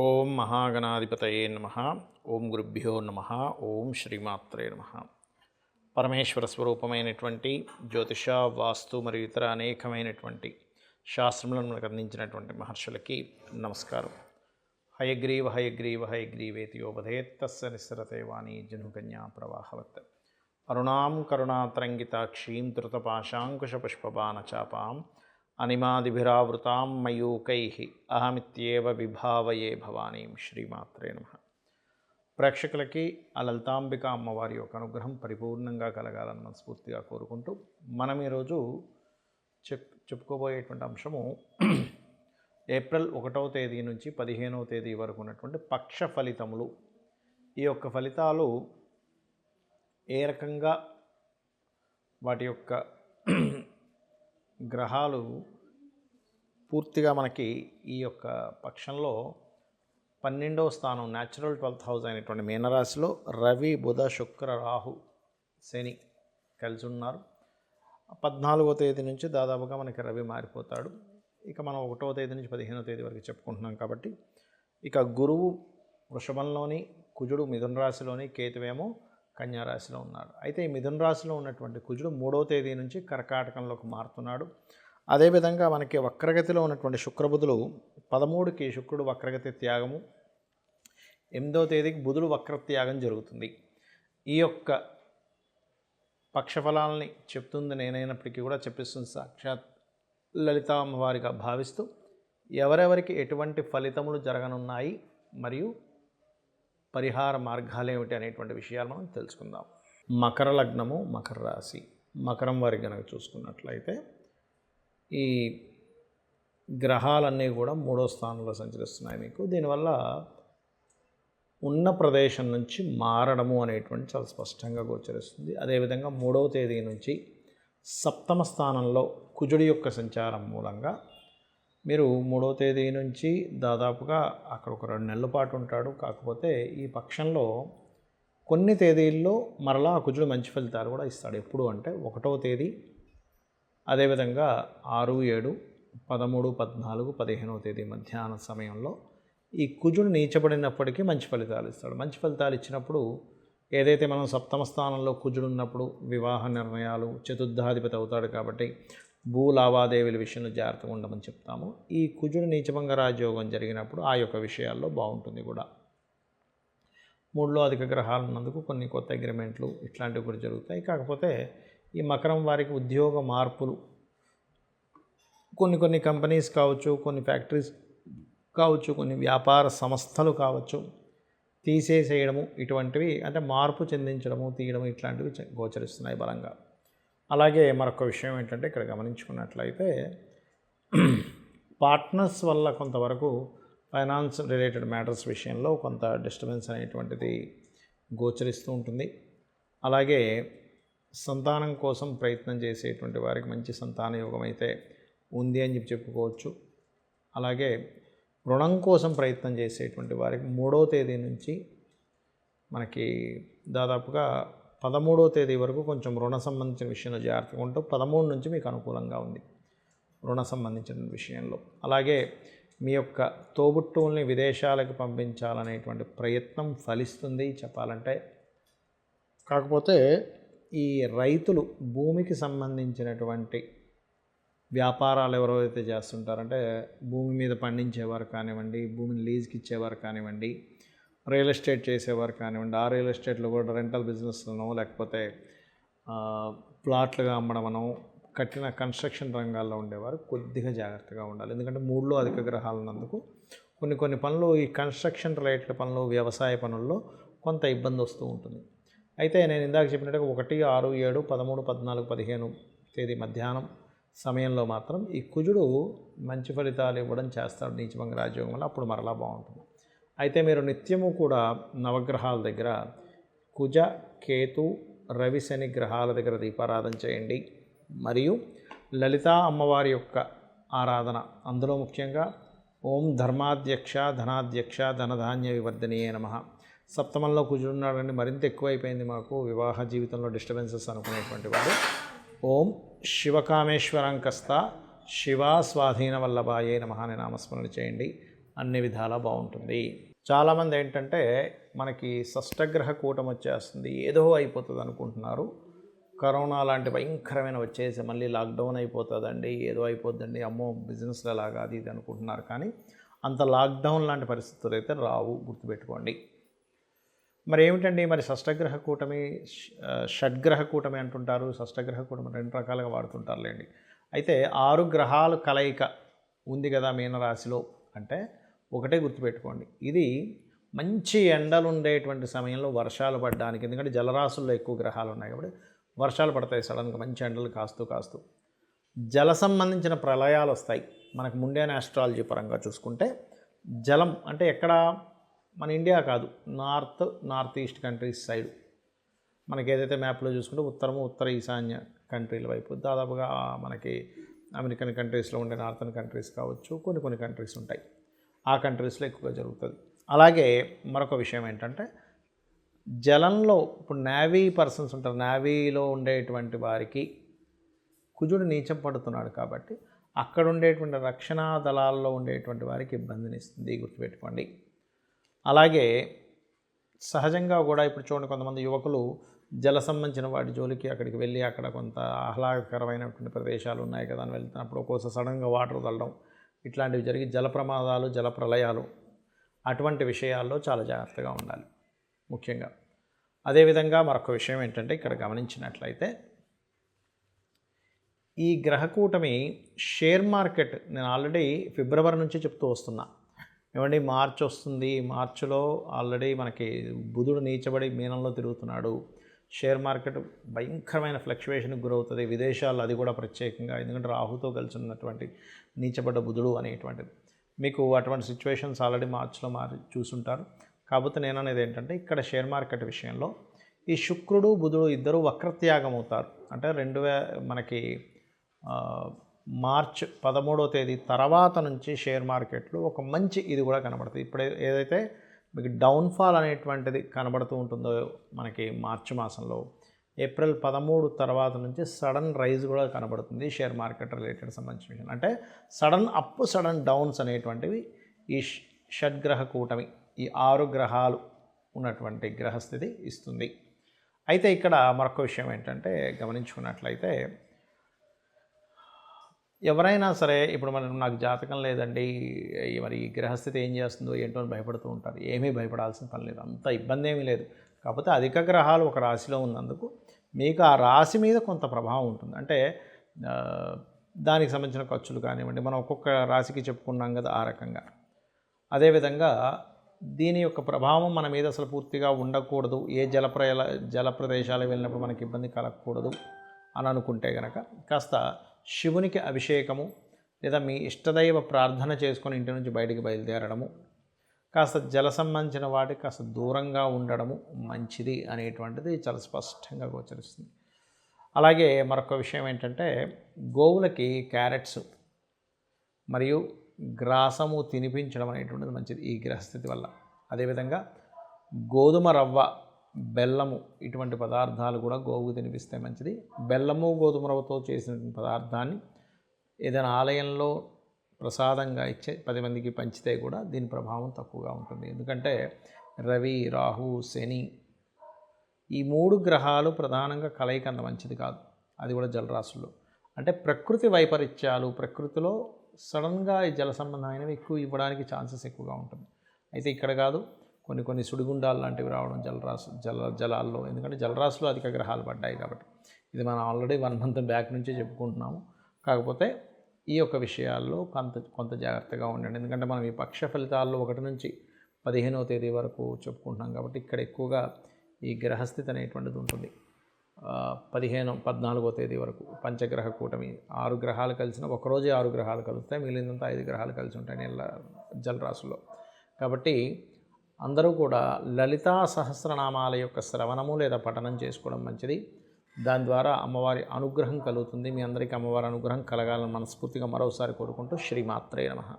ఓం మహాగణాధిపతయే నమః. ఓం గురుభ్యో నమః. ఓం శ్రీమాత్రే నమః. పరమేశ్వర స్వరూపమైనటువంటి జ్యోతిష, వాస్తు మరియు ఇతర అనేకమైనటువంటి శాస్త్రములను మనకు అందించినటువంటి మహర్షులకి నమస్కారం. హయగ్రీవ హయగ్రీవ హయగ్రీవేతి యోపధేత్తస్య నిస్సరతే వాణి జనుకన్యా ప్రవాహవత్. అరుణాం కరుణాతరంగితాక్షీం ధృతపాశాంకుశపుష్పబాణచాపాం అనిమాదిభిరావృతాం మయూకైః అహమిత్యేవ విభావయే భవానీం. శ్రీమాత్రే నమః. ప్రేక్షకులకి ఆ లలితాంబిక అమ్మవారి యొక్క అనుగ్రహం పరిపూర్ణంగా కలగాలని మనస్ఫూర్తిగా కోరుకుంటూ మనం ఈరోజు చెప్పుకోబోయేటువంటి అంశము ఏప్రిల్ 1వ తేదీ నుంచి 15వ తేదీ వరకు ఉన్నటువంటి పక్ష ఫలితములు. ఈ యొక్క ఫలితాలు ఏ రకంగా వాటి యొక్క గ్రహాలు పూర్తిగా మనకి ఈ యొక్క పక్షంలో 12వ స్థానం న్యాచురల్ 12th హౌస్ అయినటువంటి మీనరాశిలో రవి, బుధ, శుక్ర, రాహు, శని కలిసి ఉన్నారు. 14వ తేదీ నుంచి దాదాపుగా మనకి రవి మారిపోతాడు. ఇక మనం 1వ తేదీ నుంచి 15వ తేదీ వరకు చెప్పుకుంటున్నాం కాబట్టి ఇక గురువు వృషభంలోని, కుజుడు మిథున రాశిలోని, కేతువేమో కన్యా రాశిలో ఉన్నాడు. అయితే ఈ మిథున రాశిలో ఉన్నటువంటి కుజుడు 3వ తేదీ నుంచి కర్కాటకంలోకి మారుతున్నాడు. అదేవిధంగా మనకి వక్రగతిలో ఉన్నటువంటి శుక్రబుధులు 13కి శుక్రుడు వక్రగతి త్యాగము, 8వ తేదీకి బుధుడు వక్రత్యాగం జరుగుతుంది. ఈ యొక్క పక్షఫలాలని చెప్తుంది నేనైనప్పటికీ కూడా చెప్పిస్తుంది సాక్షాత్ లలితా అమ్మవారిగా భావిస్తూ ఎవరెవరికి ఎటువంటి ఫలితములు జరగనున్నాయి మరియు పరిహార మార్గాలు ఏమిటి అనేటువంటి విషయాలు మనం తెలుసుకుందాం. మకర లగ్నము, మకర రాశి, మకరం వారికి కనుక చూసుకున్నట్లయితే ఈ గ్రహాలన్నీ కూడా 3వ స్థానంలో సంచరిస్తున్నాయి. మీకు దీనివల్ల ఉన్న ప్రదేశం నుంచి మారడము అనేటువంటి చాలా స్పష్టంగా గోచరిస్తుంది. అదేవిధంగా 3వ తేదీ నుంచి 7వ స్థానంలో కుజుడి యొక్క సంచారం మూలంగా మీరు 3వ తేదీ నుంచి దాదాపుగా అక్కడ ఒక 2 నెలల పాటు ఉంటాడు. కాకపోతే ఈ పక్షంలో కొన్ని తేదీల్లో మరలా కుజుడు మంచి ఫలితాలు కూడా ఇస్తాడు. ఎప్పుడు అంటే 1వ తేదీ, అదేవిధంగా 6, 7, 13, 14, 15వ తేదీ మధ్యాహ్న సమయంలో ఈ కుజుడు నీచబడినప్పటికీ మంచి ఫలితాలు ఇస్తాడు. మంచి ఫలితాలు ఇచ్చినప్పుడు ఏదైతే మనం 7వ స్థానంలో కుజుడు ఉన్నప్పుడు వివాహ నిర్ణయాలు, చతుర్థాధిపతి అవుతాడు కాబట్టి భూ లావాదేవీల విషయంలో జాగ్రత్తగా ఉండమని చెప్తాము. ఈ కుజుడు నీచభంగ రాజయోగం జరిగినప్పుడు ఆ యొక్క విషయాల్లో బాగుంటుంది కూడా. 3లో అధిక గ్రహాలు ఉన్నందుకు కొన్ని కొత్త అగ్రిమెంట్లు ఇట్లాంటివి కూడా జరుగుతాయి. కాకపోతే ఈ మకరం వారికి ఉద్యోగ మార్పులు, కొన్ని కంపెనీస్ కావచ్చు, కొన్ని ఫ్యాక్టరీస్ కావచ్చు, కొన్ని వ్యాపార సంస్థలు కావచ్చు, తీసేసేయడము ఇటువంటివి, అంటే మార్పు చెందించడము, తీయడము ఇట్లాంటివి గోచరిస్తున్నాయి బలంగా. అలాగే మరొక విషయం ఏంటంటే ఇక్కడ గమనించుకున్నట్లయితే పార్ట్నర్స్ వల్ల కొంతవరకు ఫైనాన్స్ రిలేటెడ్ మ్యాటర్స్ విషయంలో కొంత డిస్టర్బెన్స్ అనేటువంటిది గోచరిస్తూ ఉంటుంది. అలాగే సంతానం కోసం ప్రయత్నం చేసేటువంటి వారికి మంచి సంతాన యోగం అయితే ఉంది అని చెప్పుకోవచ్చు. అలాగే రుణం కోసం ప్రయత్నం చేసేటువంటి వారికి 3వ తేదీ నుంచి మనకి దాదాపుగా 13వ తేదీ వరకు కొంచెం రుణ సంబంధించిన విషయంలో జాగ్రత్తగా ఉంటూ 13 నుంచి మీకు అనుకూలంగా ఉంది రుణ సంబంధించిన విషయంలో. అలాగే మీ యొక్క తోబుట్టువుల్ని విదేశాలకు పంపించాలనేటువంటి ప్రయత్నం ఫలిస్తుంది చెప్పాలంటే. కాకపోతే ఈ రైతులు భూమికి సంబంధించినటువంటి వ్యాపారాలు ఎవరైతే చేస్తుంటారంటే భూమి మీద పండించేవారు కానివ్వండి, భూమిని లీజ్కి ఇచ్చేవారు కానివ్వండి, రియల్ ఎస్టేట్ చేసేవారు కానివ్వండి, ఆ రియల్ ఎస్టేట్లో కూడా రెంటల్ బిజినెస్లను లేకపోతే ప్లాట్లుగా అమ్మడమనో, కట్టిన కన్స్ట్రక్షన్ రంగాల్లో ఉండేవారు కొద్దిగా జాగ్రత్తగా ఉండాలి. ఎందుకంటే 3లో అధిక గ్రహాలు ఉన్నందుకు కొన్ని పనులు, ఈ కన్స్ట్రక్షన్ రిలేటెడ్ పనులు, వ్యవసాయ పనుల్లో కొంత ఇబ్బంది వస్తూ ఉంటుంది. అయితే నేను ఇందాక చెప్పినట్టుగా 1, 6, 7, 13, 14, 15 తేదీ మధ్యాహ్నం సమయంలో మాత్రం ఈ కుజుడు మంచి ఫలితాలు ఇవ్వడం చేస్తాడు నీచభంగ రాజయోగం వల్ల. అప్పుడు మరలా బాగుంటుంది. అయితే మీరు నిత్యము కూడా నవగ్రహాల దగ్గర కుజ, కేతు, రవి, శని గ్రహాల దగ్గర దీపారాధన చేయండి. మరియు లలితా అమ్మవారి యొక్క ఆరాధన, అందులో ముఖ్యంగా ఓం ధర్మాధ్యక్ష ధనాధ్యక్ష ధనధాన్య వివర్ధనీయే నమః. 7మంలో కుజుడున్నాడండి, మరింత ఎక్కువైపోయింది మాకు వివాహ జీవితంలో డిస్టర్బెన్సెస్ అనుకునేటువంటి వారు ఓం శివకామేశ్వరంకస్త శివా స్వాధీన వల్లభాయే నమః అని నామస్మరణ చేయండి. అన్ని విధాలా బాగుంటుంది. చాలామంది ఏంటంటే మనకి షష్టగ్రహ కూటమి వచ్చేస్తుంది, ఏదో అయిపోతుంది అనుకుంటున్నారు. కరోనా లాంటి భయంకరమైన వచ్చేసి మళ్ళీ లాక్డౌన్ అయిపోతుందండి, ఏదో అయిపోద్దండి, అమ్మో బిజినెస్లు ఎలాగా అది ఇది అనుకుంటున్నారు. కానీ అంత లాక్డౌన్ లాంటి పరిస్థితులు అయితే రావు, గుర్తుపెట్టుకోండి. మరి ఏమిటండి మరి షష్టగ్రహ కూటమి, షడ్గ్రహ కూటమి అంటుంటారు. షష్టగ్రహ కూటమి 2 రకాలుగా వాడుతుంటారులేండి. అయితే 6 గ్రహాలు కలయిక ఉంది కదా మీనరాశిలో అంటే ఒకటే గుర్తుపెట్టుకోండి, ఇది మంచి ఎండలు ఉండేటువంటి సమయంలో వర్షాలు పడడానికి, ఎందుకంటే జలరాశుల్లో ఎక్కువ గ్రహాలు ఉన్నాయి కాబట్టి వర్షాలు పడతాయి సడన్గా, మంచి ఎండలు కాస్తూ జల సంబంధించిన ప్రళయాలు వస్తాయి. మనకు ముండియన్ ఆస్ట్రాలజీ పరంగా చూసుకుంటే జలం అంటే ఎక్కడ, మన ఇండియా కాదు, నార్త్ ఈస్ట్ కంట్రీస్ సైడ్ మనకి ఏదైతే మ్యాప్లో చూసుకుంటే ఉత్తర ఈశాన్య కంట్రీల వైపు దాదాపుగా మనకి అమెరికన్ కంట్రీస్లో ఉండే నార్థన్ కంట్రీస్ కావచ్చు, కొన్ని కంట్రీస్ ఉంటాయి, ఆ కంట్రీస్లో ఎక్కువగా జరుగుతుంది. అలాగే మరొక విషయం ఏంటంటే జలంలో ఇప్పుడు నేవీ పర్సన్స్ ఉంటారు, నేవీలో ఉండేటువంటి వారికి కుజుడు నీచం పడుతున్నాడు కాబట్టి అక్కడ ఉండేటువంటి రక్షణా దళాల్లో ఉండేటువంటి వారికి ఇబ్బందిని ఇస్తుంది, గుర్తుపెట్టుకోండి. అలాగే సహజంగా కూడా ఇప్పుడు చూడండి, కొంతమంది యువకులు జల సంబంధించిన వాటి జోలికి అక్కడికి వెళ్ళి అక్కడ కొంత ఆహ్లాదకరమైనటువంటి ప్రదేశాలు ఉన్నాయి కదా అని వెళ్తున్నప్పుడు ఒక్కోసారి సడన్గా వాటర్ వదలడం ఇట్లాంటివి జరిగి జల ప్రమాదాలు, జల ప్రళయాలు అటువంటి విషయాల్లో చాలా జాగ్రత్తగా ఉండాలి ముఖ్యంగా. అదేవిధంగా మరొక విషయం ఏంటంటే ఇక్కడ గమనించినట్లయితే ఈ గ్రహకూటమి షేర్ మార్కెట్, నేను ఆల్రెడీ ఫిబ్రవరి నుంచి చెప్తూ వస్తున్నా ఏమండి, మార్చ్ వస్తుంది, మార్చిలో ఆల్రెడీ మనకి బుధుడు నీచబడి మీనంలో తిరుగుతున్నాడు, షేర్ మార్కెట్ భయంకరమైన ఫ్లక్చువేషన్కి గురవుతుంది, విదేశాల్లో అది కూడా ప్రత్యేకంగా, ఎందుకంటే రాహుతో కలిసి ఉన్నటువంటి నీచబడ్డ బుధుడు అనేటువంటిది. మీకు అటువంటి సిచ్యువేషన్స్ ఆల్రెడీ మార్చిలో చూసుంటారు. కాకపోతే నేను అనేది ఏంటంటే ఇక్కడ షేర్ మార్కెట్ విషయంలో ఈ శుక్రుడు బుధుడు ఇద్దరు వక్రత్యాగం అవుతారు. అంటే మనకి మార్చ్ 13వ తేదీ తర్వాత నుంచి షేర్ మార్కెట్లో ఒక మంచి ఇది కూడా కనబడుతుంది. ఇప్పుడు ఏదైతే మీకు డౌన్ఫాల్ అనేటువంటిది కనబడుతూ ఉంటుందో మనకి మార్చి మాసంలో, ఏప్రిల్ 13 తర్వాత నుంచి సడన్ రైజ్ కూడా కనబడుతుంది షేర్ మార్కెట్ రిలేటెడ్ సంబంధించిన విషయం. అంటే సడన్ అప్ సడన్ డౌన్స్ అనేటువంటివి ఈ షడ్గ్రహ కూటమి, ఈ 6 గ్రహాలు ఉన్నటువంటి గ్రహస్థితి ఇస్తుంది. అయితే ఇక్కడ మరొక విషయం ఏంటంటే గమనించుకున్నట్లయితే ఎవరైనా సరే ఇప్పుడు నాకు జాతకం లేదండి, మరి ఈ గ్రహస్థితి ఏం చేస్తుందో ఏంటో అని భయపడుతూ ఉంటారు. ఏమీ భయపడాల్సిన పని లేదు, అంత ఇబ్బంది ఏమీ లేదు. కాకపోతే అధిక గ్రహాలు ఒక రాశిలో ఉన్నందుకు మీకు ఆ రాశి మీద కొంత ప్రభావం ఉంటుంది. అంటే దానికి సంబంధించిన ఖర్చులు కానివ్వండి, మనం ఒక్కొక్క రాశికి చెప్పుకున్నాం కదా ఆ రకంగా. అదేవిధంగా దీని యొక్క ప్రభావం మన మీద అసలు పూర్తిగా ఉండకూడదు, ఏ జల ప్రదేశాలకు వెళ్ళినప్పుడు మనకి ఇబ్బంది కలగకూడదు అని అనుకుంటే కనుక కాస్త శివునికి అభిషేకము లేదా మీ ఇష్టదైవ ప్రార్థన చేసుకొని ఇంటి నుంచి బయటికి బయలుదేరడము, కాస్త జల సంబంధించిన వాటికి కాస్త దూరంగా ఉండడము మంచిది అనేటువంటిది చాలా స్పష్టంగా గోచరిస్తుంది. అలాగే మరొక విషయం ఏంటంటే గోవులకి క్యారెట్స్ మరియు గ్రాసము తినిపించడం అనేటువంటిది మంచిది ఈ గ్రహస్థితి వల్ల. అదేవిధంగా గోధుమ రవ్వ, బెల్లము ఇటువంటి పదార్థాలు కూడా గోవుకు తినిపిస్తే మంచిది. బెల్లము గోధుమ రవ్వతో చేసిన పదార్థాన్ని ఏదైనా ఆలయంలో ప్రసాదంగా ఇచ్చే 10 మందికి పంచితే కూడా దీని ప్రభావం తక్కువగా ఉంటుంది. ఎందుకంటే రవి, రాహు, శని ఈ 3 గ్రహాలు ప్రధానంగా కలయిక అంత మంచిది కాదు, అది కూడా జలరాశుల్లో. అంటే ప్రకృతి వైపరీత్యాలు, ప్రకృతిలో సడన్గా ఈ జల సంబంధమైనవి ఎక్కువ ఇవ్వడానికి ఛాన్సెస్ ఎక్కువగా ఉంటుంది. అయితే ఇక్కడ కాదు, కొన్ని సుడిగుండాలు లాంటివి రావడం జలాల్లో, ఎందుకంటే జలరాశిలో అధిక గ్రహాలు పడ్డాయి కాబట్టి. ఇది మనం ఆల్రెడీ 1 మంత్ బ్యాక్ నుంచే చెప్పుకుంటున్నాము. కాకపోతే ఈ యొక్క విషయాల్లో కొంత జాగ్రత్తగా ఉండండి. ఎందుకంటే మనం ఈ పక్ష ఫలితాల్లో 1 నుంచి 15వ తేదీ వరకు చెప్పుకుంటున్నాం కాబట్టి ఇక్కడ ఎక్కువగా ఈ గ్రహస్థితి అనేటువంటిది ఉంటుంది. 14వ తేదీ వరకు పంచగ్రహ కూటమి, 6 గ్రహాలు కలిసిన ఒకరోజే 6 గ్రహాలు కలుస్తాయి, మిగిలినంతా 5 గ్రహాలు కలిసి ఉంటాయి జలరాశుల్లో. కాబట్టి అందరూ కూడా లలితా సహస్రనామాల యొక్క శ్రవణము లేదా పఠనం చేసుకోవడం మంచిది. దాని ద్వారా అమ్మవారి అనుగ్రహం కలుగుతుంది. మీ అందరికీ అమ్మవారి అనుగ్రహం కలగాలని మనస్ఫూర్తిగా మరోసారి కోరుకుంటూ శ్రీమాత్రే నమః.